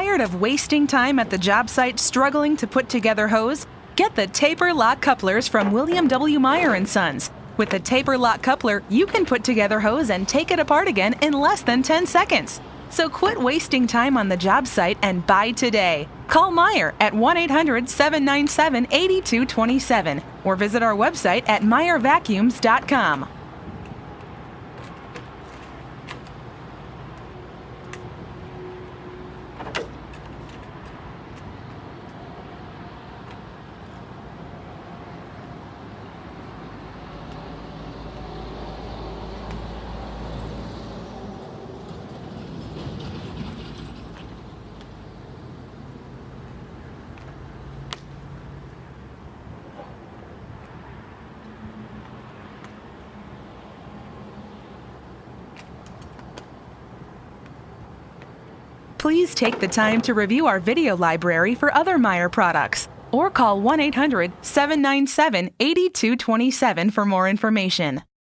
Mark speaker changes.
Speaker 1: Tired of wasting time at the job site struggling to put together hose? Get the Taper Lock Couplers from William W. Meyer & Sons. With the Taper Lock Coupler, you can put together hose and take it apart again in less than 10 seconds. So quit wasting time on the job site and buy today. Call Meyer at 1-800-797-8227 or visit our website at meyervacuums.com. Please take the time to review our video library for other Meyer products or call 1-800-797-8227 for more information.